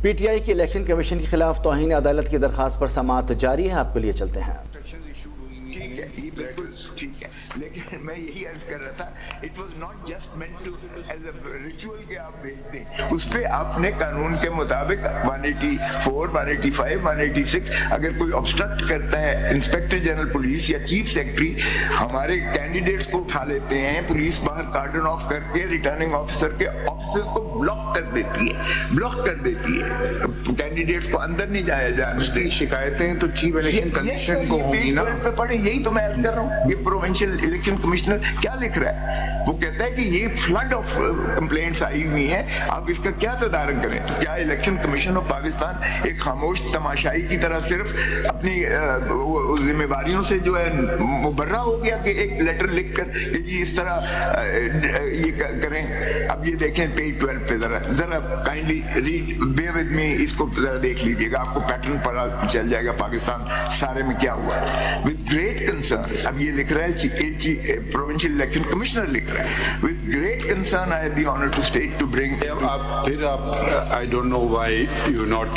PTI की election commission के खिलाफ तौहीन अदालत की दरखास्त पर समाअत जारी है। आपके लिए चलते हैं। ठीक है, ये बिल्कुल ठीक है, लेकिन मैं यही अर्ज कर रहा था, it was not just meant to as a ritual के आप भेज दें, उस पे आपने कानून के मुताबिक 184, 185, 186 अगर कोई ऑब्स्ट्रक्ट करता है, इंस्पेक्टर जनरल पुलिस या चीफ सेक्रेटरी हमारे कैंडिडेट्स को उठा लेते हैं, पुलिस बाहर कार्डन ऑफ करके रिटर्निंग ऑफिसर के ऑफिस को ब्लॉक कर देती है, कैंडिडेट्स को अंदर नहीं जाया जा सकती। शिकायतें तो चीफ इलेक्शन कमीशन को होगी ना। पढ़े, यही तो मैं अर्ज कर रहा हूँ। ये प्रोविंशियल इलेक्शन कमिश्नर क्या लिख रहा है, वो कहता है कि ये फ्लड ऑफ कंप्लेंट्स आई हुई हैं, आप इसका क्या तदारक करें। तो क्या इलेक्शन कमीशन ऑफ पाकिस्तान एक खामोश तमाशाई की तरह सिर्फ अपनी जिम्मेवारियों से जो है मुबर्रा हो गया कि एक लेटर लिख कर कि जी इस तरह ये करें। अब ये देखें पेज 12 पे जरा kindly read, bear with me, इसको जरा देख लीजिएगा, आपको पैटर्न पता चल जाएगा पाकिस्तान सारे में क्या हुआ। विद ग्रेट कंसर्न, अब ये लिख रहा है प्रोविंशियल इलेक्शन कमिश्नर लिख रहा है, with great concern I have the honour to state to bring. फिर आप I don't know why you not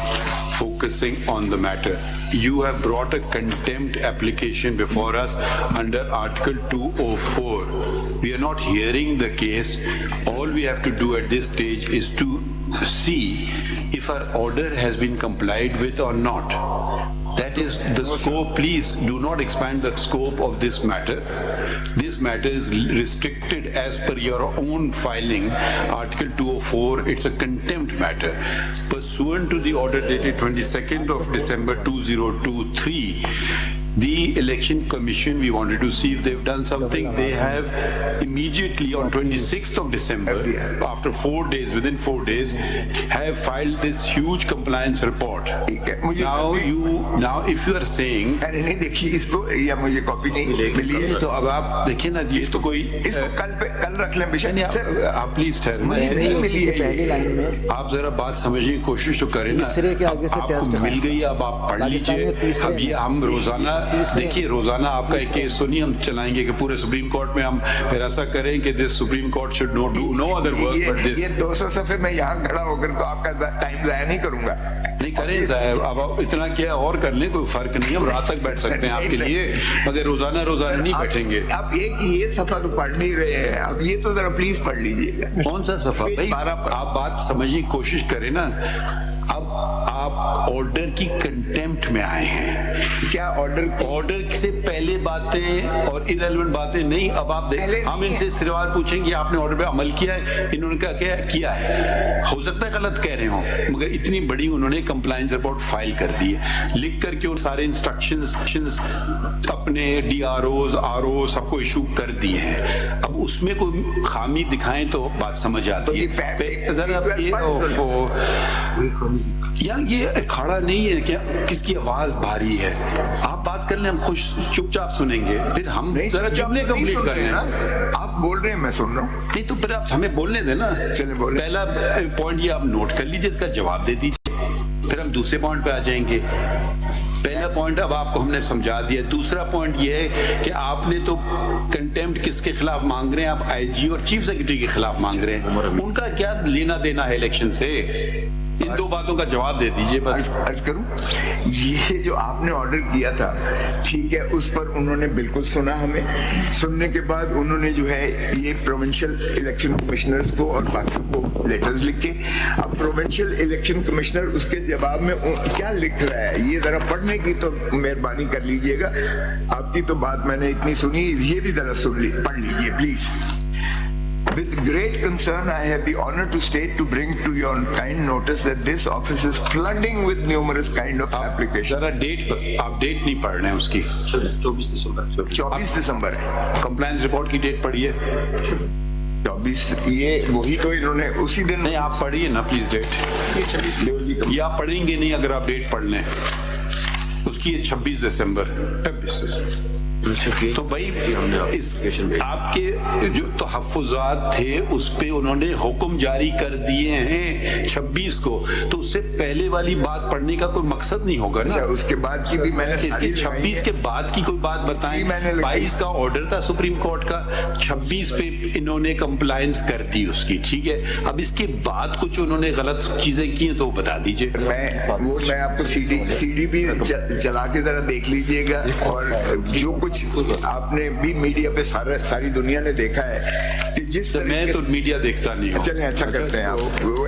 focusing on the matter. You have brought a contempt application before us under Article 204. We are not hearing the case. All we have to do at this stage is to see if our order has been complied with or not. That is the scope. Please do not expand the scope of this matter. This matter is restricted as per your own filing, Article 204. It's a contempt matter. Pursuant to the order dated 22nd of December 2023, the Election Commission, we wanted to see if they've done something. They have immediately on 26th of December, after 4 days, within 4 days, have filed this huge compliance report. Now if you are saying, अरे नहीं देखिए इसको, या मुझे copy नहीं मिली है, तो अब आप देखिए ना, ये तो कोई इसको कल रख लें बेशक। आप प्लीज नहीं मिली है, आप जरा बात समझने की कोशिश तो करें ना। आपको मिल गई, अब आप पढ़ लीजिए। अब ये हम रोजाना देखिए, रोजाना आपका एक केस सुनिए, हम चलाएंगे कि पूरे सुप्रीम कोर्ट में हम फिर ऐसा करें कि this supreme court should not do no other work but this. ये 200 सफ़े में यहाँ खड़ा होकर तो आपका टाइम जाया नहीं करूंगा। नहीं करें साहब, अब इतना क्या और कर लें, कोई फर्क नहीं, हम रात तक बैठ सकते हैं आपके लिए, मगर रोजाना नहीं बैठेंगे। अब एक ये सफा तो पढ़ नहीं रहे हैं, अब ये तो जरा प्लीज पढ़ लीजिएगा। कौन सा सफा भाई? आप बात समझने की कोशिश करें ना। अब आप ऑर्डर की कंटेम्प्ट में आए हैं। क्या ऑर्डर से पहले बातें और इररिलेवेंट बातें नहीं। अब आप देखें, हम इनसे सवाल पूछेंगे आपने ऑर्डर पे अमल किया है, इन्होंने क्या किया है। हो सकता है गलत कह रहे हो, मगर इतनी बड़ी उन्होंने कंप्लायंस रिपोर्ट फाइल कर दी है, लिख करके उन सारे इंस्ट्रक्शंस अपने DROs RO सबको इशू कर दिए हैं। अब उसमें कोई खामी दिखाएं तो बात समझ आती है। जरा यार ये अखाड़ा नहीं है क्या, किसकी आवाज भारी है। आप बात कर लें, हम खुश चुपचाप सुनेंगे, फिर हम जरा जुमले कंप्लीट कर लें। आप बोल रहे हैं, मैं सुन रहा हूँ। नहीं तो फिर आप हमें बोलने देना। चलिए बोले। पहला पॉइंट ये आप नोट कर लीजिए, इसका जवाब दे दीजिए, फिर हम दूसरे पॉइंट पे आ जाएंगे। पहला पॉइंट अब आपको हमने समझा दिया। दूसरा पॉइंट ये है कि आपने तो कंटेम्प्ट किसके खिलाफ मांग रहे हैं, आप IG और चीफ सेक्रेटरी के खिलाफ मांग रहे हैं। उनका क्या लेना देना है इलेक्शन से? इन दो बातों का जवाब दे दीजिए बस। अर्ज करूं, ये जो आपने ऑर्डर किया था, ठीक है, उस पर उन्होंने बिल्कुल सुना हमें। सुनने के बाद उन्होंने जो है ये प्रोविंशियल इलेक्शन कमिश्नर्स को और बाकी को लेटर्स लिख के, अब प्रोविंशियल इलेक्शन कमिश्नर उसके जवाब में क्या लिख रहा है, ये जरा पढ़ने की तो मेहरबानी कर लीजिएगा। आपकी तो बात मैंने इतनी सुनी, ये भी जरा पढ़ लीजिए please. With great concern, I have the honor to state to bring to your kind notice that this office is flooding with numerous kind of applications. जरा आप डेट नहीं पढ़ रहे हैं उसकी। 24 दिसंबर है। कंप्लायंस रिपोर्ट की डेट पढ़िए। 24, ये वही तो इन्होंने उसी दिन। नहीं आप पढ़िए ना प्लीज डेट। ये आप पढ़ेंगे नहीं अगर आप डेट पढ़ लें। उसकी 26 दिसंबर। तो भाई इस आपके जो तहफ़्फ़ुज़ात थे उस पे उन्होंने हुक्म जारी कर दिए हैं 26 को, तो उससे पहले वाली बात पढ़ने का कोई मकसद नहीं होगा ना। उसके बाद की भी मैंने 26 के बाद की कोई बात बताएं। 22 का ऑर्डर था सुप्रीम कोर्ट का, 26 पे इन्होंने कंप्लायंस कर दी उसकी, ठीक है। अब इसके बाद कुछ उन्होंने गलत चीजें की हैं तो बता दीजिए। मैं आपको सीडी भी चला के जरा देख लीजिएगा, और जो कुछ आपने भी मीडिया पे सारी दुनिया ने देखा है कि जिस तो मैं तो मीडिया देखता नहीं हूँ। चलें, अच्छा करते हैं आप,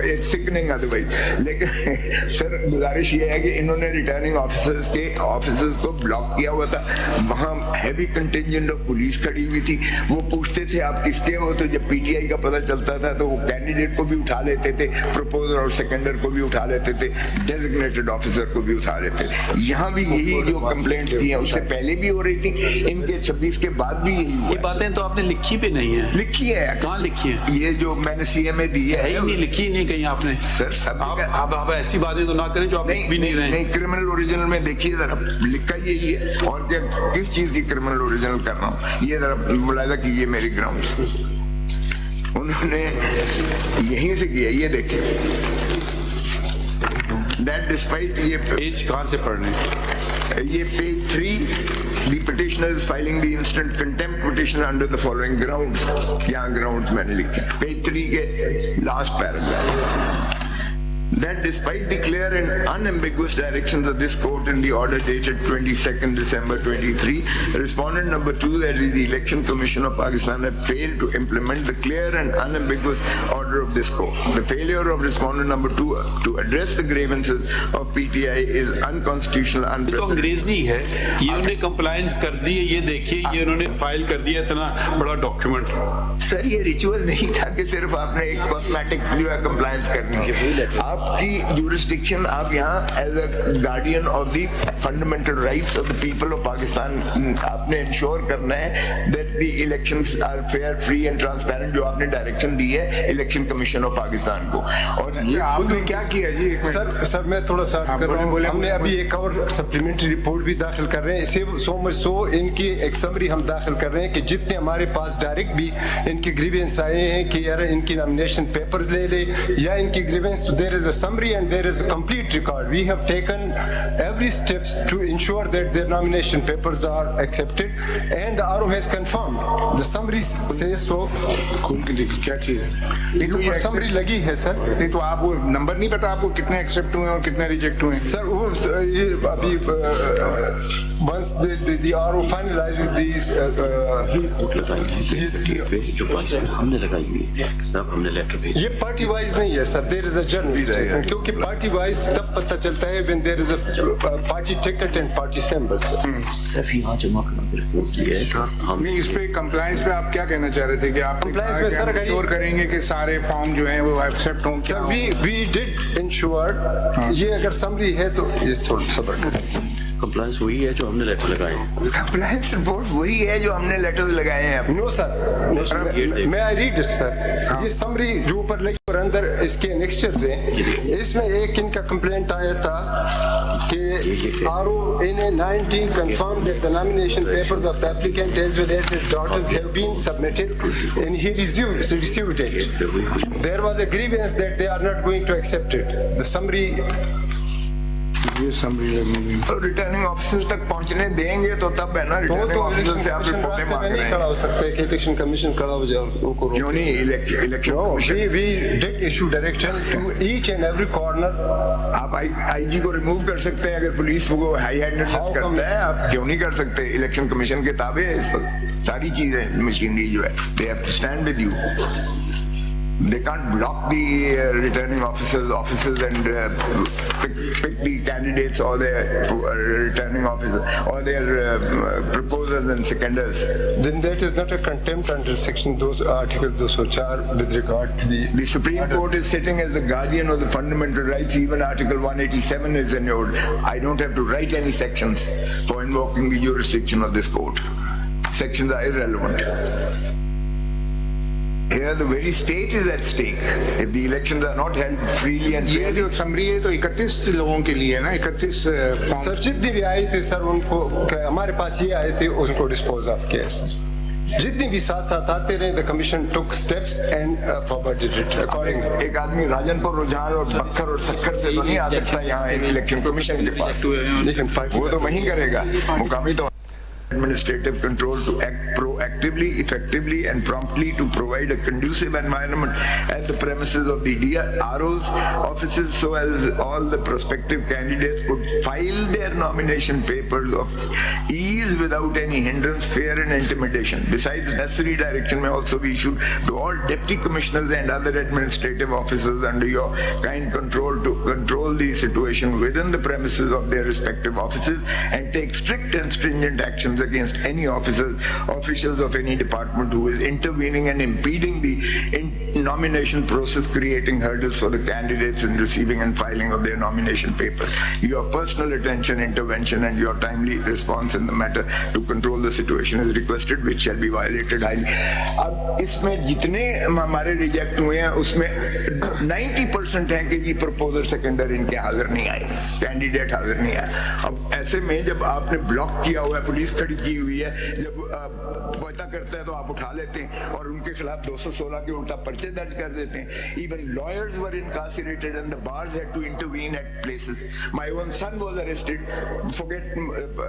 इट्स सिकनिंग अदरवाइज। लेकिन सर गुजारिश ये है कि इन्होंने रिटर्निंग ऑफिसर्स को ब्लॉक किया हुआ था, वहाँ हैवी कंटिंजेंट ऑफ पुलिस खड़ी हुई थी, वो पूछते थे आप किसके हो, तो जब पीटीआई का पता चलता था तो वो कैंडिडेट को भी उठा लेते थे, प्रपोजर और सेकेंडर को भी उठा लेते थे, डेजिग्नेटेड ऑफिसर को भी उठा लेते थे। यहाँ भी यही जो कंप्लेंट्स की हैं उससे पहले भी हो रही थी, इनके 26 के बाद भी यही हुआ। ये बातें तो आपने लिखी भी नहीं है। लिखी है, कहाँ लिखी है? ये जो मैंने सीएमए दी है नहीं, लिखी नहीं कहीं आपने। सर सब आप ऐसी बातें तो ना करें जो आप लिख भी नहीं रहे। नहीं, क्रिमिनल ओरिजिनल में देखिए जरा, लिखा यही है, और क्या किस चीज की क्रिमिनल ओरिजिनल कर रहा हूँ ये जरा मुलायजा कीजिए मेरी ग्राउंड्स। उन्होंने यहीं से किया, ये देखिए। That despite ये पेज कहाँ से पढ़ने? ये page 3, the petitioner is filing the instant contempt petition under the following grounds. यहाँ grounds मैंने लिखे पेज 3 के last paragraph. That despite the clear and unambiguous directions of this court in the order dated 22nd December 23, respondent number 2, that is the Election Commission of Pakistan, have failed to implement the clear and unambiguous order of this court. The failure of respondent number 2 to address the grievances of PTI is unconstitutional, तो अंग्रेजी है, ये उन्होंने compliance कर दी है, ये देखिए, ये उन्होंने फाइल कर दिया इतना बड़ा डॉक्यूमेंट। सर ये रिचुअल नहीं था कि सिर्फ आपने एक कॉस्मेटिक जो है कंप्लायंस करनी है। आपकी जुरिस्डिक्शन, आप यहाँ as a guardian of the fundamental rights of the people of Pakistan आपने इंश्योर करना है that the elections are fair, free and transparent, जो आपने डायरेक्शन दी है इलेक्शन कमिशन ऑफ पाकिस्तान को। और ये आपने क्या किया जी? सर मैं थोड़ा सा कर रहा हूँ, हमने अभी एक और सप्लीमेंट्री रिपोर्ट भी दाखिल कर रहे हैं, इसे सो इनकी एक समरी हम दाखिल कर रहे हैं कि जितने हमारे पास डायरेक्ट भी इनकी ग्रीवेंस आए हैं कि यार इनकी नॉमिनेशन पेपर्स ले ले, या इनकी ग्रीवेंस, तो there is a summary and there is a complete record. We have taken every steps to ensure that their nomination papers are accepted and RO has confirmed the summary से सो। खोल के देखिए क्या चीज है, ये तो समरी लगी है सर। नहीं तो आप वो नंबर नहीं पता आपको कितने एक्सेप्ट हुए और कितने रिजेक्ट हुए? सर वो ये अभी once the RO finalizes these जो हमने लगाई हुई है, सब हमने लेटर भेजा। ये पार्टी वाइज नहीं है sir, there is a general statement, क्योंकि पार्टी वाइज तब पता चलता है when there is a party ticket and party symbols. सिर्फ यहाँ जमा करना रिपोर्ट की है। हम नहीं, इस पे कंप्लायंस पे आप क्या कहना चाह रहे थे कि आप Compliance में सर इंश्योर करेंगे कि सारे फॉर्म जो हैं वो एक्सेप्ट हों? सर वी डिड इंश्योर, ये अगर समरी है तो ये थोड़ा सब्र करें। कंप्लायंस वही है जो हमने लेटर लगाए हैं। कंप्लायंस रिपोर्ट वही है जो हमने लेटर्स लगाए हैं। नो सर, मैं आई रीड इट सर। ये समरी जो ऊपर लगी और अंदर इसके नेक्स्चर्स हैं, इसमें एक इनका कंप्लेंट आया था कि RO in 19 confirmed that the nomination papers of the applicant as well as his daughters have been submitted and he received it. There was a grievance that they are not going to accept it. The summary ये summary लगनी तो returning officer तक पहुंचने देंगे तो तब है ना, रिटर्निंग ऑफिसर से आप रिपोर्टें मांग रहे हैं। खड़ा हो सकते कि इलेक्शन कमीशन खड़ा हो जाए उनको। क्यों नहीं? Election we did issue direction to each and every corner. आप आईजी को रिमूव कर सकते हैं अगर पुलिस वो हाई हैंडेडनेस करता है, आप क्यों नहीं कर सकते? इलेक्शन कमीशन के ताबे है इस वक्त सारी चीजें, मशीनरी जो है, they have to stand with you. They can't block the returning officers and pick the candidates or their returning officers or their proposers and seconders. Then that is not a contempt under section those article 204 with regard to the Supreme Court is sitting as the guardian of the fundamental rights. Even Article 187 is annulled. I don't have to write any sections for invoking the jurisdiction of this court. Sections are irrelevant. here the very state is at stake. If the elections are not held freely and ये fairly, जो summary है तो 31 लोगों के लिए है ना, 31 form. Sir जितने भी आए थे सर उनको हमारे पास ये आए थे उनको डिस्पोज ऑफ किया सर। जितने भी साथ साथ आते रहे the commission took steps and forwarded it accordingly. एक आदमी राजनपुर, रुझान और बक्सर और सक्कर से तो नहीं आ सकता यहाँ इलेक्शन कमीशन के पास, लेकिन वो तो वहीं करेगा। मुकामी तो administrative control to act proactively, effectively and promptly to provide a conducive environment at the premises of the RO's offices so as all the prospective candidates could file their nomination papers of ease without any hindrance, fear and intimidation. Besides necessary direction may also be issued to all deputy commissioners and other administrative officers under your kind control to control the situation within the premises of their respective offices and take strict and stringent actions against any officials of any department who is intervening and impeding the nomination process, creating hurdles for the candidates in receiving and filing of their nomination papers. Your personal attention, intervention and your timely response in the matter to control the situation is requested, which shall be violated highly. अब इसमें जितने हमारे reject हुए हैं उसमें 90% है कि जी proposer सेकेंडर इनके हाजिर नहीं आए, कैंडिडेट हाजिर नहीं आए। अब ऐसे में जब आपने ब्लॉक किया हुआ है, पुलिस खड़ी की हुई है, जब पता करता है तो आप उठा लेते हैं और उनके खिलाफ 216 के उल्टा पर्चे दर्ज कर देते हैं। Even lawyers were incarcerated and the bars had to intervene at places. My own son was arrested. Forget,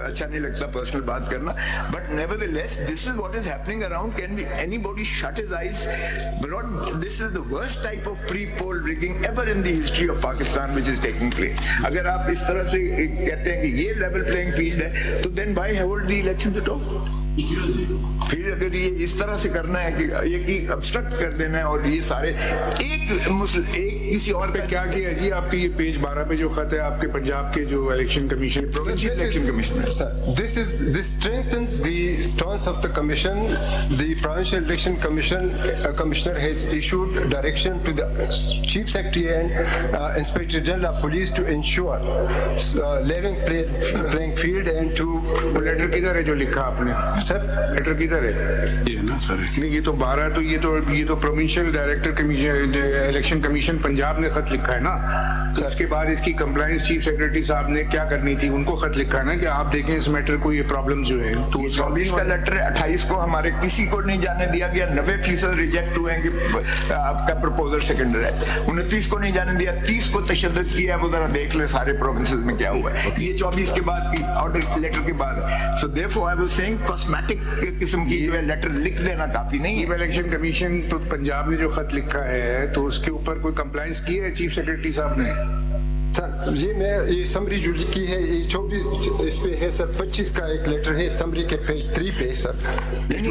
अच्छा नहीं लगता पर्सनल बात करना, but nevertheless this is what is happening around. Can anybody shut his eyes? But this is the worst type of pre-poll rigging ever in the history of Pakistan which is taking place. अगर आप इस तरह से कहते हैं कि ये level playing field है, तो then why hold the elections at all? फिर अगर ये इस तरह से करना है कि ये की obstruct कर देना है और ये सारे एक किसी और पे क्या किया जी? आपके ये पेज 12 पे जो खत है आपके पंजाब के जो election commission, provincial election commissioner, Sir, this strengthens the stance of the commission. The provincial election commissioner has issued direction to the chief secretary and inspector general of police to ensure level playing field and to letter किधर है जो लिखा आपने? Sir letter किधर है? ये ना sir, नहीं ये तो 12 तो ये तो provincial director commission election commission Punjab ने खत लिखा है ना। तो उसके बाद इसकी कंप्लायंस चीफ सेक्रेटरी साहब ने क्या करनी थी, उनको खत लिखा है ना कि आप देखें इस मैटर को, ये प्रॉब्लम जो है। तो 24 का लेटर है, 28 को हमारे किसी को नहीं जाने दिया गया, 90% रिजेक्ट हुए हैं कि आपका प्रपोजल सेकेंडर है। 29 को नहीं जाने दिया, 30 को तशद्दुद किया है। वो जरा देख ले सारे प्रोविंसेस में क्या हुआ है। ये 24 के बाद की ऑर्डर लेटर के बाद। So therefore I was saying cosmetic किस्म की जो है लेटर लिख देना काफी नहीं है। इलेक्शन कमीशन तो पंजाब ने जो खत लिखा है तो उसके ऊपर कोई कंप्लायंस की है चीफ सेक्रेटरी साहब ने? सर ये समरी जो लिखी है ये 24 इस पे है सर। 25 का एक लेटर है समरी के पेज 3 पे सर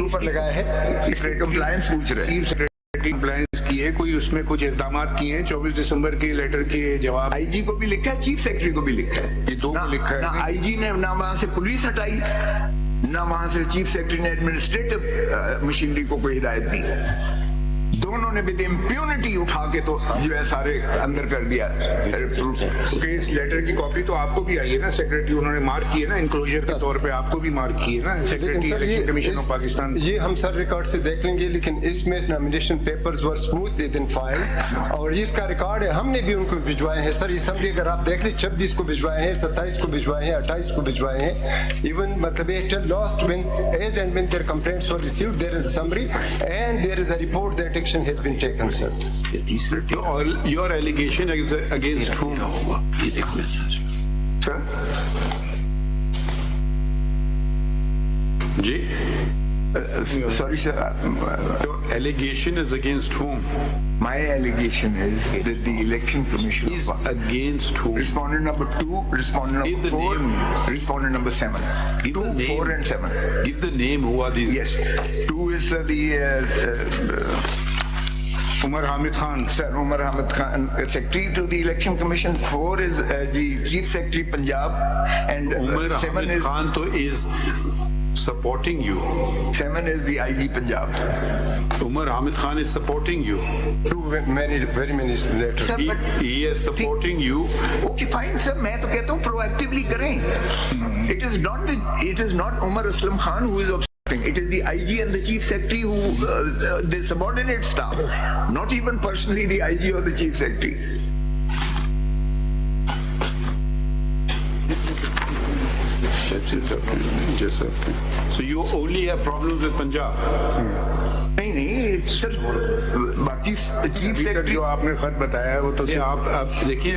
ऊपर लगाया है। इसके कंप्लायंस पूछ रहे हैं। चीफ सेक्रेटरी कंप्लायंस की है, कोई उसमें कुछ इकदाम किए हैं 24 दिसंबर के लेटर के जवाब? आईजी को भी लिखा है, चीफ सेक्रेटरी को भी लिखा है। ये दो को लिखा है ना आईजी ने ना वहां से पुलिस हटाई, ना वहां से चीफ सेक्रेटरी ने एडमिनिस्ट्रेटिव मशीनरी को कोई हिदायत दी। दोनों ने विद इम्प्यूनिटी उठा के तो जो है सारे अंदर कर दिया। क्योंकि इस लेटर की कॉपी तो आपको भी आई है ना, सेक्रेटरी उन्होंने मार्क की है ना इंक्लोजर के तौर पे, आपको भी मार्क की है ना secretary election commission of Pakistan. ये हम सर रिकॉर्ड से देख लेंगे, लेकिन इसमें nomination papers were smooth with in file और इसका रिकॉर्ड है। हमने भी उनको भिजवाए हैं सर। ये समरी अगर आप देख लें 26 को भिजवाए हैं, 27 को भिजवाए हैं, 28 को भिजवाए हैं। इवन मतलब ये lost when as and when their complaints were received there is summary and there is a report that action has been taken sir. your allegation is against whom? Sir? जी, Sorry sir, your allegation is against whom? my allegation is that the election commission Is against whom? respondent number 2, respondent Give number the 4, name. respondent number 7. Give 2, the 4 name. and 7. Give the name. Who are these? Yes. 2 is Umar Hamid Khan Sir, Umar Hamid Khan, Secretary to the Election Commission. 4 is the Chief Secretary Punjab, and Umar 7 Hamid is Khan to is supporting you. 7 is the IG Punjab. Umar Hamid Khan is supporting you. very many letters. Sir, but He is supporting you. okay, fine, sir. मैं तो कहता हूँ proactively करें. It is not Umar Aslam Khan who is obstructing It is the IG and the chief secretary who they subordinate staff, not even personally the IG or the chief secretary. That's it, okay. Yes, okay. So you only have problems with Punjab? नहीं sir, बाकी chief secretary जो आपने खत बताया है वो तो आप देखिए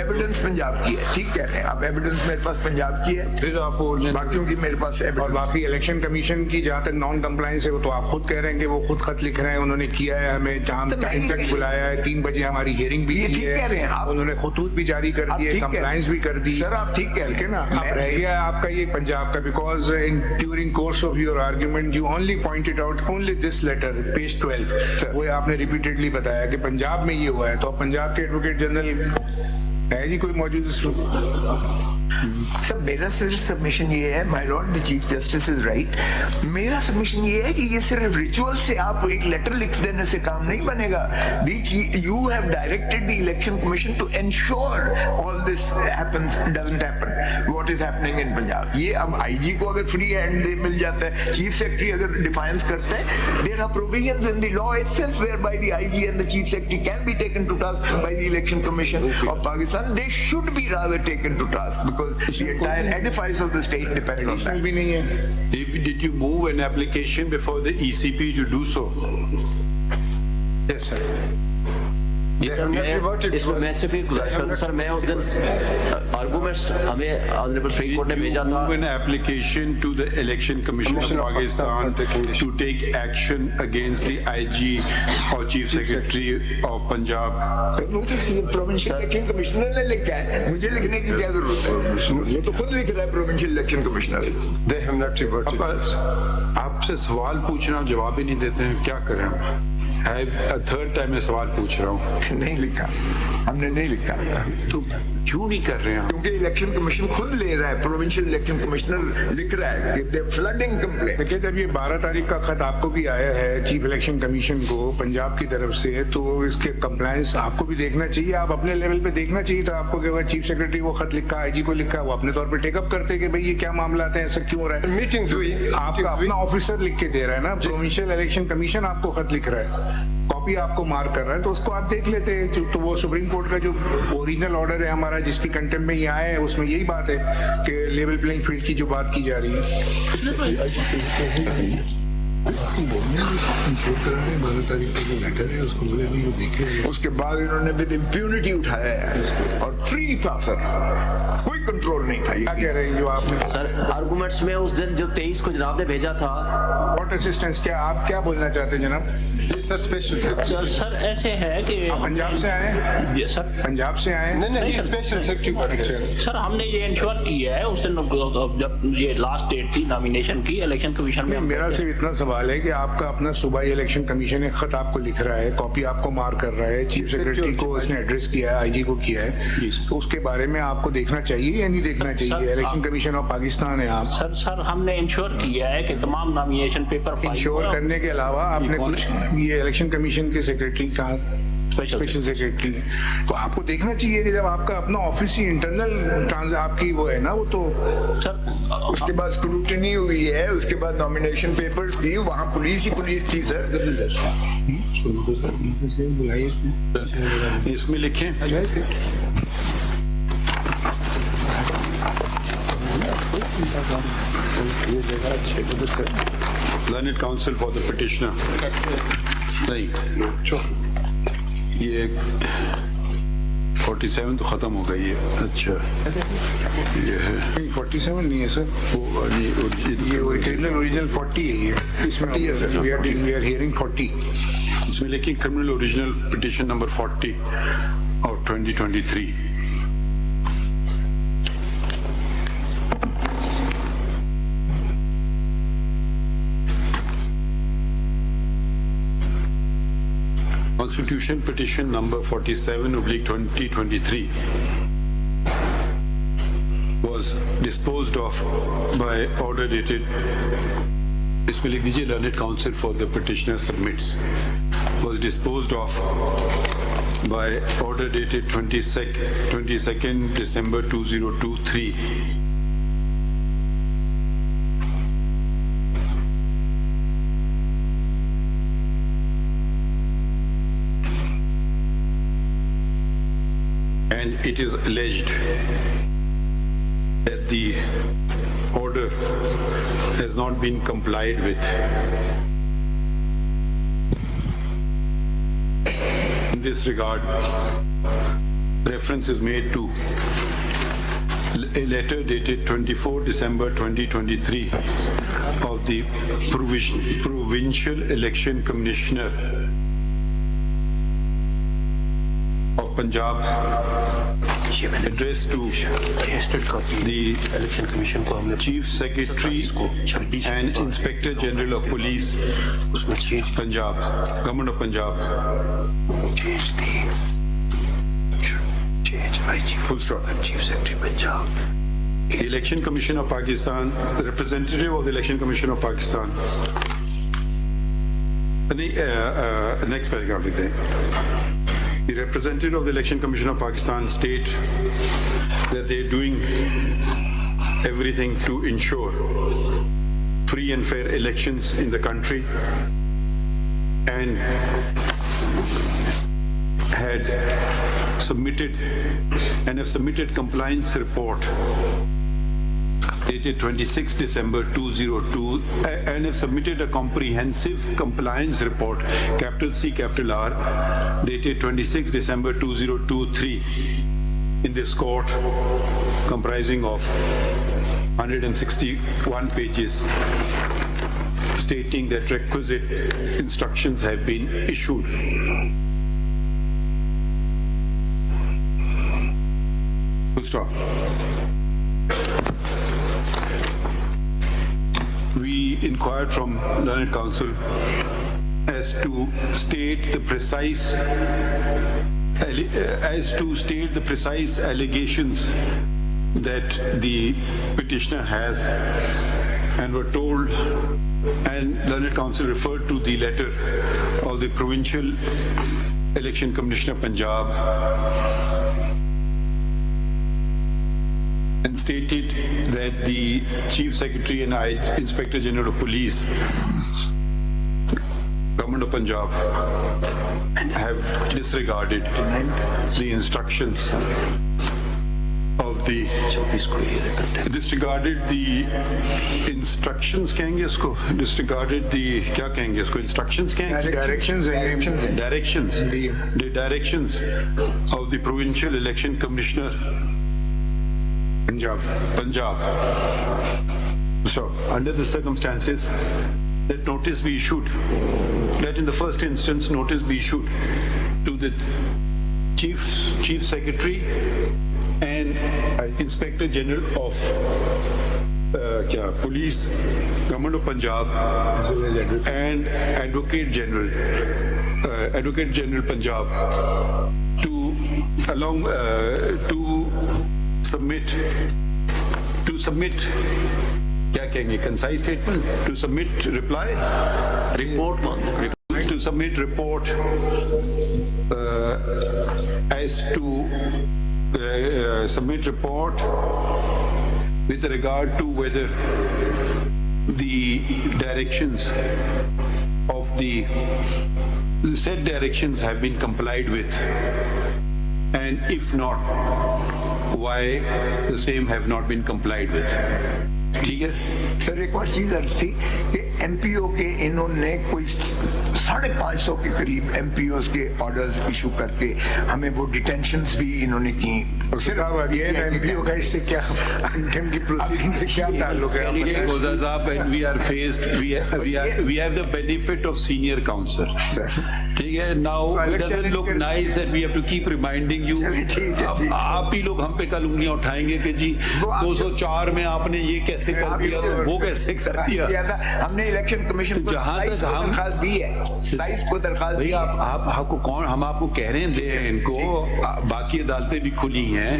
एविडेंस पंजाब की है, ठीक कह रहे हैं आप, एविडेंस मेरे पास पंजाब की है, फिर आप बाकियों की मेरे पास और एविडेंस। बाकी इलेक्शन कमीशन की जहाँ तक नॉन कंप्लायंस है वो तो आप खुद कह रहे हैं कि वो खुद खत लिख रहे हैं, उन्होंने किया है, हमें टाइम तक बुलाया है, 3 बजे हमारी हियरिंग भी की है, उन्होंने खतूत भी जारी कर दिए, कंप्लायंस भी कर दी। सर आप ठीक कह रहे हैं ना, अब रह गया आपका ये पंजाब का, because in during course of your argument you only pointed out only this letter page 12, वो आपने रिपीटेडली बताया कि पंजाब में ये हुआ है, तो पंजाब के एडवोकेट जनरल है जी कोई मौजूद? सब मेरा सिर्फ सबमिशन ये है, my Lord the chief justice is right, मेरा सबमिशन ये है कि ये सिर्फ रिचुअल से आप एक लेटर लिख देने से काम नहीं बनेगा। You have directed the election commission to ensure all this happens doesn't happen what is happening in Punjab. ये अब आईजी को अगर फ्री हैंड दे मिल जाता है, चीफ सेक्रेटरी अगर डिफाइंस करते हैं, there are provisions in the law itself where by the IG and the chief secretary can be taken to task by the election commission of Pakistan. They should be rather taken to task because the entire edifice of the state depends on that. भी नहीं है। Did you move an application before the ECP to do so? Yes sir. इसमें मैं सिर्फ एक sir, मैं उस दिन आर्गूमेंट्स हमें ऑनरेबल सुप्रीम कोर्ट ने भेजा था, Move an application to the Election Commission of Pakistan to take action against the IG or Chief Secretary of Punjab. वो तो प्रोविंशियल इलेक्शन कमिश्नर ने लिखा है, मुझे लिखने की क्या जरूरत है, वो तो खुद लिख रहा है provincial election commissioner. They have not reverted. आपसे सवाल पूछ रहा हूँ, जवाब ही नहीं देते हैं, क्या करें? थर्ड टाइम मैं सवाल पूछ रहा हूँ। नहीं लिखा, हमने नहीं लिखा। तो क्यों नहीं कर रहे हैं? क्योंकि इलेक्शन कमीशन खुद ले रहा है, प्रोविंशियल इलेक्शन कमिश्नर लिख रहा है कि दे फ्लडिंग कंप्लेंट। देखिए जब ये 12 तारीख का खत आपको भी आया है चीफ इलेक्शन कमीशन को पंजाब की तरफ से, तो इसके कंप्लायंस आपको भी देखना चाहिए, आप अपने लेवल पे देखना चाहिए था आपको कि अगर चीफ सेक्रेटरी को खत लिखा, आईजी को लिखा, वो अपने तौर पे टेकअप करते कि भाई ये क्या मामला है, ऐसा क्यों हो रहा है। मीटिंग्स हुई, आपका अपना ऑफिसर लिख के दे रहा है ना, प्रोविंशियल इलेक्शन कमीशन आपको खत लिख रहा है, कॉपी आपको मार्क कर रहा है, तो उसको आप देख लेते हैं। तो वो सुप्रीम कोर्ट का जो ओरिजिनल ऑर्डर है हमारा, जिसकी कंटेम्प्ट में ये आया है, उसमें यही बात है कि लेवल प्लेइंग फील्ड की जो बात की जा रही है। उसके बाद इन्होंने विद इम्प्यूनिटी उठाया है और फ्री था सर, कोई कंट्रोल नहीं था। क्या कह रहे हैं जो आपने सर आर्गूमेंट्स में उस दिन जो 23 को जनाब ने भेजा था, व्हाट असिस्टेंस, क्या आप क्या बोलना चाहते हैं जनाब? सर स्पेशल सर ऐसे है कि पंजाब से आए हैं? ये सर पंजाब से आए हैं? नहीं स्पेशल सेक्रेटरी। सर हमने ये इंश्योर किया है उस दिन जब ये लास्ट डेट थी नॉमिनेशन की इलेक्शन कमीशन में। मेरा सिर्फ इतना सवाल है कि आपका अपना सूबाई इलेक्शन कमीशन एक खत आपको लिख रहा है, कॉपी आपको मार्क कर रहा है, चीफ सेक्रेटरी को उसने एड्रेस किया है, आईजी को किया है, तो उसके बारे में आपको देखना चाहिए या नहीं देखना चाहिए? इलेक्शन कमीशन ऑफ पाकिस्तान है आप। सर हमने इंश्योर किया है कि तमाम नॉमिनेशन पेपर इंश्योर करने के अलावा आपने कुछ ये इलेक्शन कमीशन के सेक्रेटरी का स्पेशल सेक्रेटरी, तो आपको देखना चाहिए कि जब आपका अपना ऑफिस ही इंटरनल आपकी वो है ना, वो तो सर उसके बाद स्क्रूटनी हुई है, उसके बाद नॉमिनेशन पेपर्स दी, वहाँ पुलिस ही पुलिस थी सर। इसमें लिखें Learned counsel for the petitioner. नहीं, ये 47 तो खत्म हो गई है। अच्छा, ये है 47 नहीं है सर, वो ये ओरिजिनल 40 है ये, इसमें वी आर हियरिंग 40। इसमें लेकिन क्रिमिनल ओरिजिनल पिटिशन नंबर 40 और 2023। Constitution petition number 47/2023 was disposed of by order dated, इसमें लिख दीजिए learned counsel for the petitioner submits, was disposed of by order dated 22nd December 2023 and it is alleged that the order has not been complied with. In this regard, reference is made to a letter dated 24 December 2023 of the Provincial Election Commissioner of Punjab, addressed to the election commission को हमने Chief Secretary and Inspector General of Police, उसमें change Punjab, Government of Punjab. Full stop. Chief secretary Punjab The Election Commission of Pakistan, the representative of the Election Commission of Pakistan. Next paragraph लिखते हैं. The representative of the Election Commission of Pakistan state that they are doing everything to ensure free and fair elections in the country and have submitted compliance report dated 26 December 2002 and have submitted a comprehensive compliance report, capital C, capital R, dated 26 December 2023 in this court, comprising of 161 pages, stating that requisite instructions have been issued. Full stop. We inquired from Learned Counsel as to state the precise allegations that the petitioner has, and were told, and Learned Counsel referred to the letter of the Provincial Election Commissioner of Punjab and stated that the Chief Secretary and Inspector General of Police, Government of Punjab, have disregarded the instructions of the disregarded the instructions कहेंगे इसको disregarded the क्या कहेंगे इसको instructions कहेंगे directions the directions of the Provincial Election Commissioner Punjab. So, under the circumstances, that notice be issued. That in the first instance, notice be issued to the Chief Secretary and Inspector General of Police, Government of Punjab, and Advocate General Punjab to submit क्या कहेंगे concise statement, to submit reply report to submit report as to submit report with regard to whether the directions of the said directions have been complied with, and if not, why the same have not been complied with. ठीक है फिर एक और चीज अर्ज थी कि MPO के इन्होंने कोई 550 के करीब एमपीओ के ऑर्डर्स इशू करके हमें वो डिटेंशंस भी इन्होंने की। एमपीओ का इससे क्या की प्रोसीडिंग से क्या ताल्लुक है? And we are faced, we have the benefit of senior counsel. ठीक है, now it doesn't look nice that we have to keep reminding you. आप ही लोग हम पे कल उंगलियां उठाएंगे कि जी 204 में आपने ये कैसे कर दिया, तो वो कैसे कर दिया। हमने इलेक्शन कमीशन को दरखास्त दी है, 27 को दरखास्त दी है। आपको कौन, हम आपको कह रहे हैं दे इनको, बाकी अदालतें भी खुली हैं।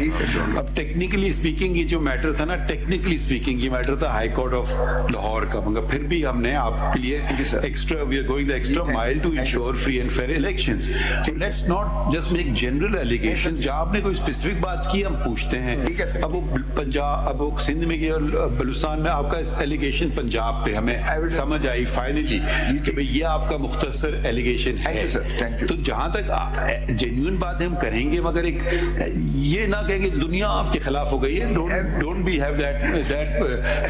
अब टेक्निकली स्पीकिंग ये जो मैटर था ना, टेक्निकली स्पीकिंग ये मैटर था हाई कोर्ट ऑफ लाहौर का, मगर फिर भी हमने आपके लिए extra, we are going the extra mile to ensure free and fair elections. So let's not just make general allegations. जहाँ आपने कोई specific बात की हम पूछते हैं. अब वो पंजाब, अब वो सिंध में की और बलूचिस्तान में आपका allegation पंजाब पे हमें समझ आई finally कि भाई ये आपका मुख्तसर allegation है. तो जहाँ तक genuine बात हम करेंगे, मगर एक ये ना कहेंगे दुनिया आपके खिलाफ हो गई है. Don't be have that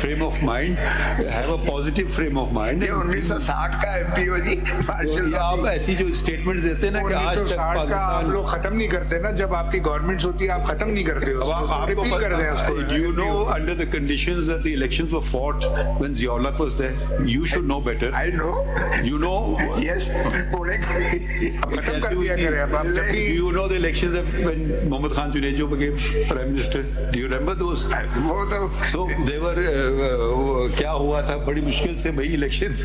frame of mind. Have a positive frame of mind. 1960 का एमपी हो जी. आप ऐसी जो स्टेटमेंट्स देते हैं ना कि आज तक पाकिस्तान आप लोग खत्म नहीं करते ना, जब आपकी गवर्नमेंट होती है आप खत्म नहीं करते हो, आप रिपीट कर दें उसको. Do you know under the conditions that the elections were fought when Zia-ul-Haq was there? You should know better. I know. You know. Yes. अब खत्म कर दिया करें. अब आप जब भी Do you know the elections when Mohammad Khan Junejo became prime minister? Do you remember those? वो तो So they were क्या हुआ था बड़ी मुश्किल से भाई इलेक्शंस.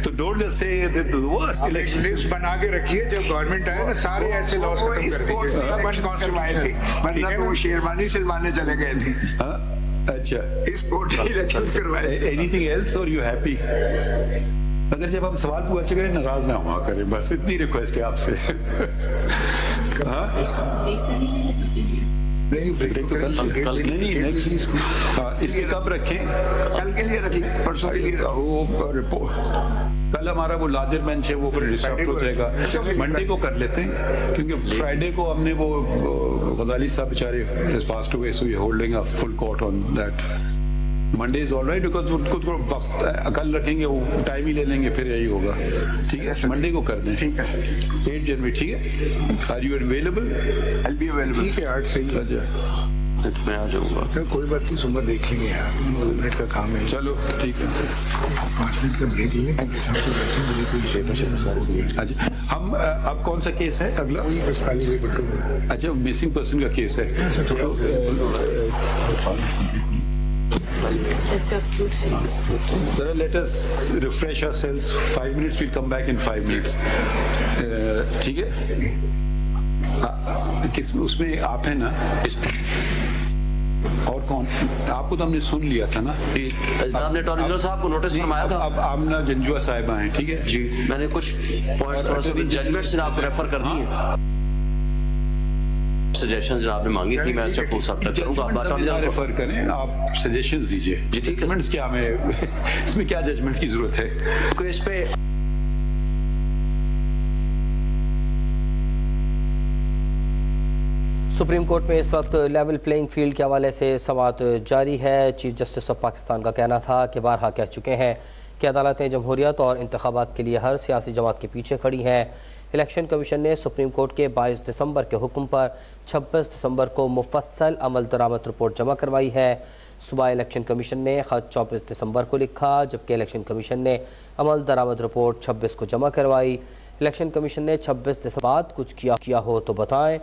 तो don't just say the worst election. List बना के रखिए, जब गवर्नमेंट आए ना सारे ऐसे लॉस खत्म कर दीजिए. सब अनकॉन्स्टिट्यूशनल. मतलब वो शेरवानी सिलवाने चले गए थे. अच्छा, इस कोर्ट में इलेक्शंस करवाए. एनीथिंग एल्स और यू हैप्पी? अगर जब हम सवाल पूछे करें नाराज ना हुआ करें, बस इतनी रिक्वेस्ट है आपसे. नहीं नेक्स्ट इसके कब रखें? कल के लिए रख लें, परसों के लिए. वो रिपोर्ट कल हमारा वो लार्जर बेंच है वो डिस्टर्ब हो जाएगा. मंडे को कर लेते हैं क्योंकि फ्राइडे को हमने वो गजाली साहब बेचारे पास्ट हुए, so we holding a full court on that. Monday is alright because उनको वक्त कल रखेंगे, वो टाइम ही ले लेंगे, फिर यही होगा. ठीक है, मंडे को कर दें. ठीक है सर. 8 जनवरी. ठीक है, are you available? I will be available. ठीक है, 8 सही है. मैं आ जाऊंगा. कोई बात नहीं, सुबह देख लेंगे यार, 2 मिनट का काम है. चलो ठीक है, 5 मिनट का ब्रेक लेंगे. अच्छा हम अब कौन सा केस है अगला? बस खाली हुई बट्टू. अच्छा, मिसिंग पर्सन का केस है. Let us refresh ourselves. 5 minutes. We'll come back in 5 minutes. ठीक है. किस उसमें आप हैं ना? और कौन? आपको तो हमने सुन लिया था ना. आपने अटॉर्नी जनरल साहब को नोटिस फरमाया था. अब आमना जंजुआ साहिबा हैं. ठीक है जी, मैंने कुछ पॉइंट्स थोड़ा सा जजमेंट से आपको रेफर कर दिए. सजेशंस जो आपने मांगी थी, मैं ऐसे पूछ सकता करूंगा. आप अटॉर्नी जनरल रेफर करें, आप सजेशंस दीजिए. जी ठीक है. क्या हमें इसमें क्या जजमेंट की जरूरत है? कोई इस पे सुप्रीम कोर्ट में इस वक्त लेवल प्लेइंग फील्ड के हवाले से समाअत जारी है. चीफ जस्टिस ऑफ पाकिस्तान का कहना था कि बारहा कह चुके हैं कि अदालतें जमहूरियत और इंतखाबात के लिए हर सियासी जमात के पीछे खड़ी हैं. इलेक्शन कमीशन ने सुप्रीम कोर्ट के 22 दिसंबर के हुक्म पर 26 दिसंबर को मुफस्सल अमल दरामद रिपोर्ट जमा करवाई है. सुबह इलेक्शन कमीशन ने ख़त 24 दिसंबर को लिखा, जबकि इलेक्शन कमीशन ने अमल दरामद रिपोर्ट 26 को जमा करवाई. इलेक्शन कमीशन ने 26 दिसंबर बाद कुछ किया हो तो बताएं.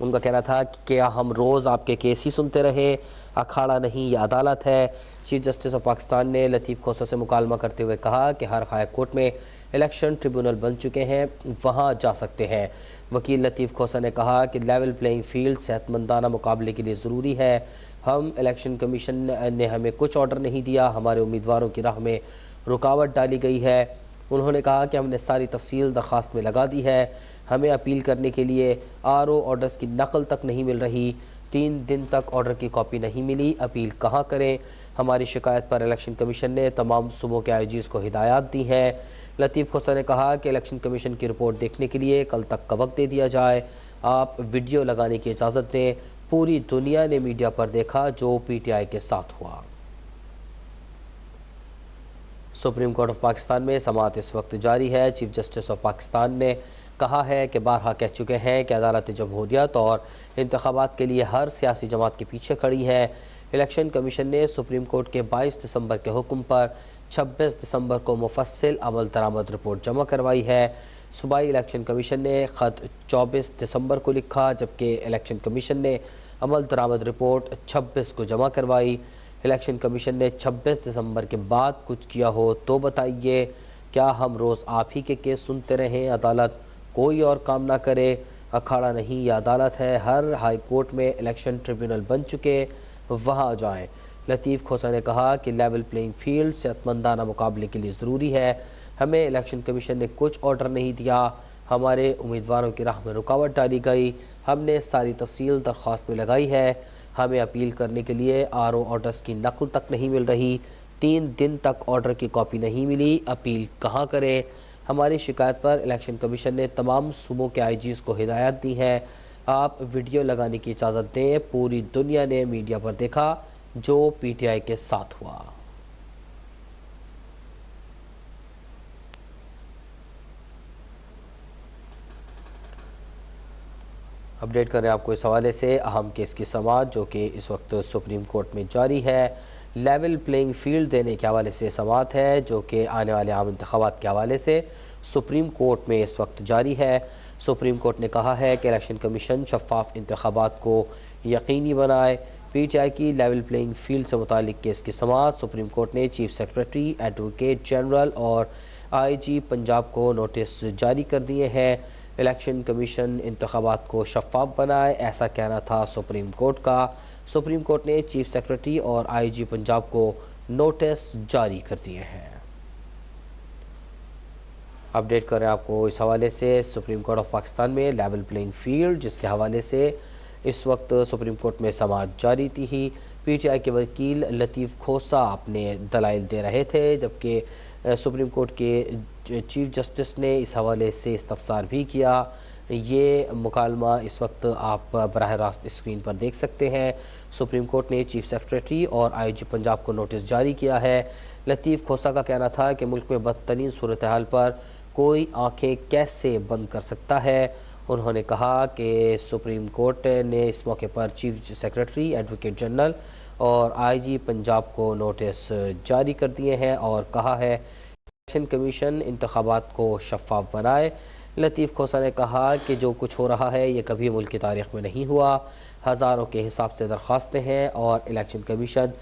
उनका कहना था कि क्या हम रोज़ आपके केस ही सुनते रहे, अखाड़ा नहीं यह अदालत है. चीफ जस्टिस ऑफ पाकिस्तान ने लतीफ़ खोसा से मुकालमा करते हुए कहा कि हर हाई कोर्ट में इलेक्शन ट्रिब्यूनल बन चुके हैं, वहाँ जा सकते हैं. वकील लतीफ़ खोसा ने कहा कि लेवल प्लेइंग फील्ड सेहतमंदाना मुकाबले के लिए ज़रूरी है. हम इलेक्शन कमीशन ने हमें कुछ ऑर्डर नहीं दिया, हमारे उम्मीदवारों की राह में रुकावट डाली गई है. उन्होंने कहा कि हमने सारी तफसील दरख्वास्त में लगा दी है. हमें अपील करने के लिए RO ऑर्डर्स की नकल तक नहीं मिल रही. 3 दिन तक ऑर्डर की कॉपी नहीं मिली. अपील कहाँ करें? हमारी शिकायत पर इलेक्शन कमीशन ने तमाम सूबों के IGs को हिदायत दी हैं. लतीफ़ खोसा ने कहा कि इलेक्शन कमीशन की रिपोर्ट देखने के लिए कल तक का वक्त दे दिया जाए. आप वीडियो लगाने की इजाज़त दें. पूरी दुनिया ने मीडिया पर देखा जो PTI के साथ हुआ. सुप्रीम कोर्ट ऑफ पाकिस्तान में समाअत इस वक्त जारी है. चीफ जस्टिस ऑफ पाकिस्तान ने कहा है कि बारहा कह चुके हैं कि अदालत जमहूरियत और इंतखाबात के लिए हर सियासी जमात के पीछे खड़ी हैं. इलेक्शन कमीशन ने सुप्रीम कोर्ट के 22 दिसंबर के हुक्म पर 26 दिसंबर को मुफस्सिल अमल दरामद रिपोर्ट जमा करवाई है. सूबाई इलेक्शन कमीशन ने ख़त 24 दिसंबर को लिखा, जबकि इलेक्शन कमीशन ने अमल दरामद रिपोर्ट 26 को जमा करवाई. इलेक्शन कमीशन ने 26 दिसंबर के बाद कुछ किया हो तो बताइए. क्या हम रोज़ आप ही के केस सुनते रहें, अदालत कोई और काम ना करे? अखाड़ा नहीं यह अदालत है. हर हाई कोर्ट में इलेक्शन ट्रिब्यूनल बन चुके, वहाँ जाएं. लतीफ़ खोसा ने कहा कि लेवल प्लेइंग फील्ड सेहतमंदाना मुकाबले के लिए ज़रूरी है. हमें इलेक्शन कमीशन ने कुछ ऑर्डर नहीं दिया, हमारे उम्मीदवारों की राह में रुकावट डाली गई। हमने सारी तफसील दरख्वास्त में लगाई है। हमें अपील करने के लिए RO ऑर्डर्स की नकल तक नहीं मिल रही। 3 दिन तक ऑर्डर की कॉपी नहीं मिली। अपील कहाँ करें? हमारी शिकायत पर इलेक्शन कमीशन ने तमाम सूबों के IGs को हिदायत दी है। आप वीडियो लगाने की इजाज़त दें। पूरी दुनिया ने मीडिया पर देखा जो PTI के साथ हुआ। अपडेट करें आपको इस हवाले से अहम केस की समाअत जो कि इस वक्त सुप्रीम कोर्ट में जारी है। लेवल प्लेइंग फील्ड देने के हवाले से समाअत है जो कि आने वाले आम इंतखाबात के हवाले से सुप्रीम कोर्ट में इस वक्त जारी है। सुप्रीम कोर्ट ने कहा है कि इलेक्शन कमीशन शफाफ इंतखाबात को यकीनी बनाए। PTI की लेवल प्लेइंग फील्ड से मुतालिक केस की समाअत सुप्रीम कोर्ट ने चीफ सेक्रेटरी, एडवोकेट जनरल और IG पंजाब को नोटिस जारी कर दिए हैं। इलेक्शन कमीशन इंतखाबात को शफाफ बनाए, ऐसा कहना था सुप्रीम कोर्ट का। सुप्रीम कोर्ट ने चीफ सेक्रेटरी और IG पंजाब को नोटिस जारी कर दिए हैं। अपडेट करें आपको इस हवाले से सुप्रीम कोर्ट ऑफ पाकिस्तान में लेवल प्लेइंग फील्ड जिसके हवाले से इस वक्त सुप्रीम कोर्ट में समाअत जारी थी। PTI के वकील लतीफ़ खोसा अपने दलाइल दे रहे थे जबकि सुप्रीम कोर्ट के चीफ जस्टिस ने इस हवाले से इस्तफसार भी किया। ये मुकालमा इस वक्त आप बराह रास्त स्क्रीन पर देख सकते हैं। सुप्रीम कोर्ट ने चीफ सेक्रेटरी और IG पंजाब को नोटिस जारी किया है। लतीफ़ खोसा का कहना था कि मुल्क में बदतरीन सूरत हाल पर कोई आँखें कैसे बंद कर सकता है। उन्होंने कहा कि सुप्रीम कोर्ट ने इस मौके पर चीफ सेक्रेटरी, एडवोकेट जनरल और IG पंजाब को नोटिस जारी कर दिए हैं और कहा है इलेक्शन कमीशन इंतखाबात को शफाफ बनाए। लतीफ़ खोसा ने कहा कि जो कुछ हो रहा है ये कभी मुल्क की तारीख़ में नहीं हुआ। हज़ारों के हिसाब से दरख्वास्तें हैं और इलेक्शन कमीशन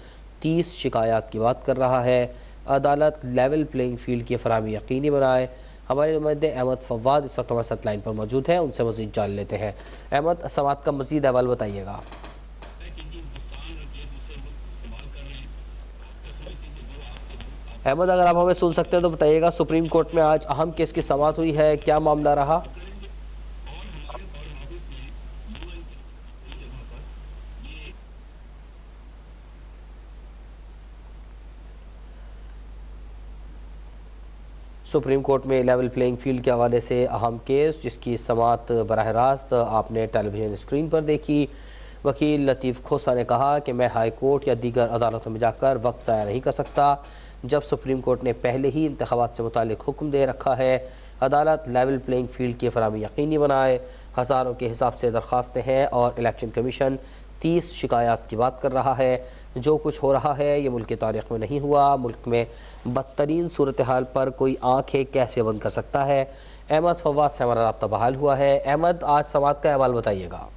30 शिकायत की बात कर रहा है। अदालत लेवल प्लेइंग फील्ड की फराहमी यकीनी बनाए। हमारे नुमाइंदे अहमद फवाद इस वक्त हमारे साथ लाइन पर मौजूद हैं, उनसे मज़ीद जान लेते हैं। अहमद, समाअत का मज़ीद अहवाल बताइएगा। अहमद, अगर आप हमें सुन सकते हैं तो बताइएगा, सुप्रीम कोर्ट में आज अहम केस की समाअत हुई है, क्या मामला रहा? सुप्रीम कोर्ट में लेवल प्लेइंग फील्ड के हवाले से अहम केस जिसकी समाअत बराह रास्त आपने टेलीविज़न स्क्रीन पर देखी। वकील लतीफ़ खोसा ने कहा कि मैं हाई कोर्ट या दीगर अदालतों में जाकर वक्त ज़ाया नहीं कर सकता जब सुप्रीम कोर्ट ने पहले ही इंतखाबात से मुतालिक हुक्म दे रखा है। अदालत लेवल प्लेइंग फील्ड की फराहमी यकीनी बनाए। हज़ारों के हिसाब से दरख्वास्तें हैं और इलेक्शन कमीशन 30 शिकायत की बात कर रहा है। जो कुछ हो रहा है ये मुल्क की तारीख़ में नहीं हुआ। मुल्क में बदतरीन सूरत हाल पर कोई आँखें कैसे बंद कर सकता है? अहमद फवाद से हमारा राब्ता बहाल हुआ है। अहमद, आज समाअत का अहवाल बताइएगा।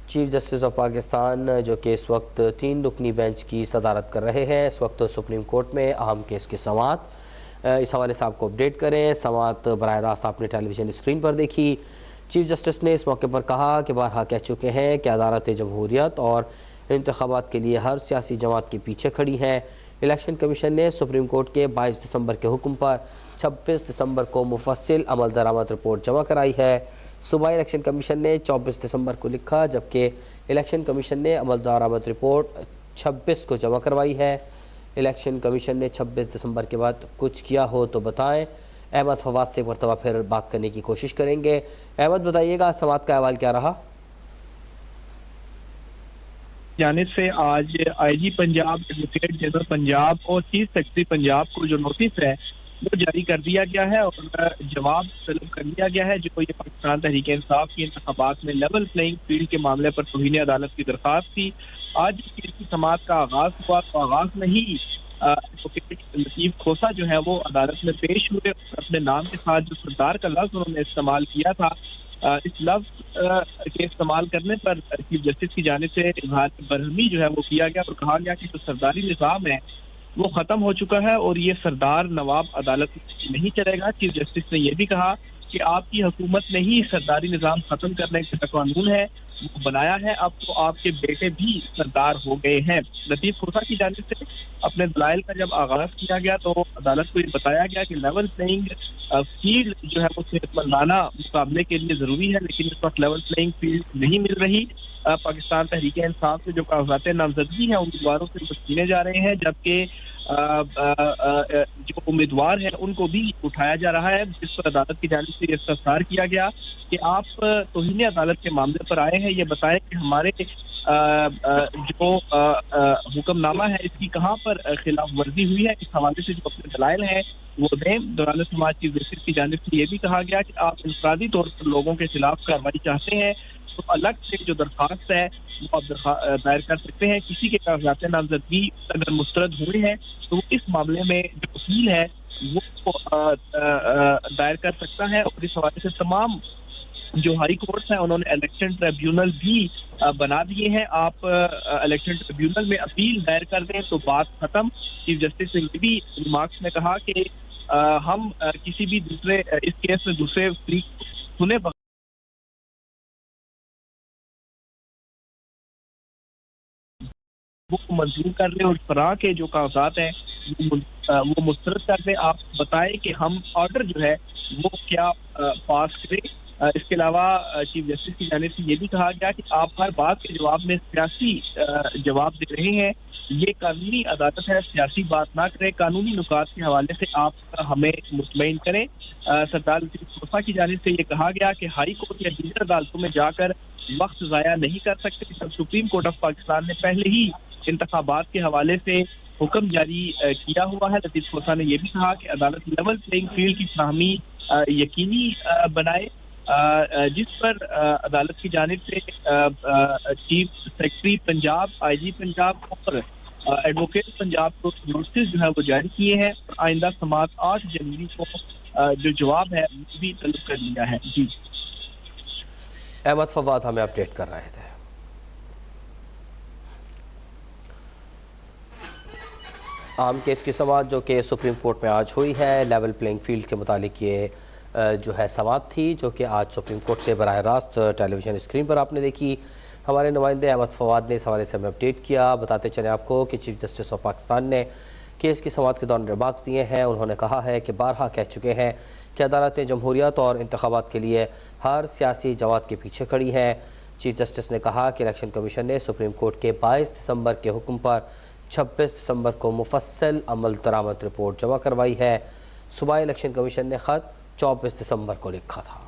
चीफ जस्टिस ऑफ पाकिस्तान जो कि इस वक्त 3 रुकनी बेंच की सदारत कर रहे हैं, इस वक्त सुप्रीम कोर्ट में अहम केस की समाअत, इस हवाले से आपको अपडेट करें। समाअत बराह रास्त आपने टेलीविज़न स्क्रीन पर देखी। चीफ जस्टिस ने इस मौके पर कहा कि बारहा कह चुके हैं कि अदालत जमहूरियत और इंतखाबात के लिए हर सियासी जमात के पीछे खड़ी हैं। इलेक्शन कमीशन ने सुप्रीम कोर्ट के 22 दिसंबर के हुक्म पर 26 दिसंबर को मुफस्सिल अमल दरामद रिपोर्ट जमा कराई है। सूबाई इलेक्शन कमीशन ने 24 दिसंबर को लिखा जबकि इलेक्शन कमीशन ने अमल दरामद रिपोर्ट 26 को जमा करवाई है। इलेक्शन कमीशन ने 26 दिसंबर के बाद कुछ किया हो तो बताएं। अहमद फवाद से एक मरतबा फिर बात करने की कोशिश करेंगे। अहमद, बताइएगा समाअत का अहवाल क्या रहा? जानिब से आज IG Punjab, advocate general Punjab और चीफ सेक्रेटरी पंजाब को जो नोटिस है वो जारी कर दिया गया है और जवाब तलब कर लिया गया है जो ये पाकिस्तान तहरीक इंसाफ की इंतखाबात में लेवल प्लेइंग फील्ड के मामले पर तौहीन अदालत की दरख्वास्त थी। आज इस केस की समाअत का आगाज हुआ तो आगाज में ही एडवोकेट लतीफ़ खोसा जो है वो अदालत में पेश हुए। अपने नाम के साथ जो सरदार का लफ्ज़ उन्होंने इस्तेमाल किया था, इस लफ्ज़ के इस्तेमाल करने पर चीफ जस्टिस की जानिब से इजहार बरहमी जो है वो किया गया और कहा गया कि जो सरदारी निज़ाम है वो ख़त्म हो चुका है और ये सरदार नवाब अदालत नहीं चलेगा। चीफ जस्टिस ने यह भी कहा कि आपकी हुकूमत ने ही सरदारी निज़ाम खत्म करने का कानून है वो बनाया है, अब तो आपके बेटे भी सरदार हो गए हैं। लतीफ खोसा की जानिब से अपने दलाइल का जब आगाज किया गया तो अदालत को ये बताया गया कि लेवल प्लेइंग फील्ड जो है वो सेहतमंदाना मुकाबले के लिए जरूरी है, लेकिन इस वक्त लेवल प्लेइंग फील्ड नहीं मिल रही। पाकिस्तान तहरीक इंसाफ से जो कागजात नामजदगी हैं उम्मीदवारों से छीने जा रहे हैं, जबकि जो उम्मीदवार हैं उनको भी उठाया जा रहा है, जिस पर अदालत की जानिब से इस्तफसार किया गया कि आप तौहीन अदालत के मामले पर आए हैं, ये बताएं कि हमारे जो हुक्मनामा है इसकी कहाँ पर खिलाफ वर्जी हुई है। इस हवाले से जो अपने दलाइल हैं वो दें। दौरान समाज की वसीयत की जानिब से ये भी कहा गया कि आप इंफरादी तौर पर लोगों के खिलाफ कार्रवाई चाहते हैं तो अलग से जो दरख्वास्त है वो आप दायर कर सकते हैं। किसी के कागजात नामजदगी अगर मुस्तरद हुए हैं तो इस मामले में जो वकील है वो दायर कर सकता है। और इस हवाले से तमाम जो हाई कोर्ट्स हैं उन्होंने इलेक्शन ट्रिब्यूनल भी बना दिए हैं। आप इलेक्शन ट्रिब्यूनल में अपील दायर कर दें तो बात खत्म। चीफ जस्टिस ने भी रिमार्क्स में कहा कि हम किसी भी दूसरे इस केस में दूसरे फ्री सुने वो मंजूर कर लें और फराह के जो कागजात हैं वो मुस्तरद कर दें। आप बताएं कि हम ऑर्डर जो है वो क्या पास करें। इसके अलावा चीफ जस्टिस की जानिब से ये भी कहा गया कि आप हर बात के जवाब में सियासी जवाब दे रहे हैं, ये कानूनी अदालत है, सियासी बात ना करें। कानूनी नुकात के हवाले से आप हमें मुतमईन करें। सरदार लतीफ खोसा की जानिब से ये कहा गया कि हाई कोर्ट या दीगर अदालतों में जाकर वक्त ज़ाया नहीं कर सकते। सब सुप्रीम कोर्ट ऑफ पाकिस्तान ने पहले ही इंतखाबात के हवाले से हुक्म जारी किया हुआ है। लतीफ खोसा ने यह भी कहा कि अदालत लेवल प्लेइंग फील्ड की फराहमी यकीनी बनाए, जिस पर अदालत की जानिब से chief secretary Punjab, IG Punjab और एडवोकेट पंजाब को नोटिस जो है वो जारी किए हैं। आइंदा समात 8 जनवरी को जो जवाब है वो भी तलब कर लिया है। जी अहमद फवाद हमें अपडेट कर रहे थे। आम केस की समाअत जो कि सुप्रीम कोर्ट में आज हुई है, लेवल प्लेइंग फील्ड के मुतालिक ये जो है समाअत थी जो कि आज सुप्रीम कोर्ट से बराह रास्त टेलीविज़न स्क्रीन पर आपने देखी। हमारे नुमाइंदे अहमद फवाद ने इस हवाले से हमें अपडेट किया। बताते चले आपको कि चीफ जस्टिस ऑफ पाकिस्तान ने केस की समाअत के दौरान रिमार्क्स दिए हैं। उन्होंने कहा है कि बारहा कह चुके हैं कि अदालतें जमहूरियत और इंतखाबात के लिए हर सियासी जमात के पीछे खड़ी हैं। चीफ जस्टिस ने कहा कि इलेक्शन कमीशन ने सुप्रीम कोर्ट के 22 दिसंबर के हुक्म पर 26 दिसंबर को मुफस्सल अमल दरामद रिपोर्ट जमा करवाई है। सूबाई इलेक्शन कमीशन ने ख़त 24 दिसंबर को लिखा था।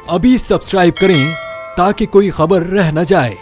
अभी सब्सक्राइब करें ताकि कोई खबर रह न जाए।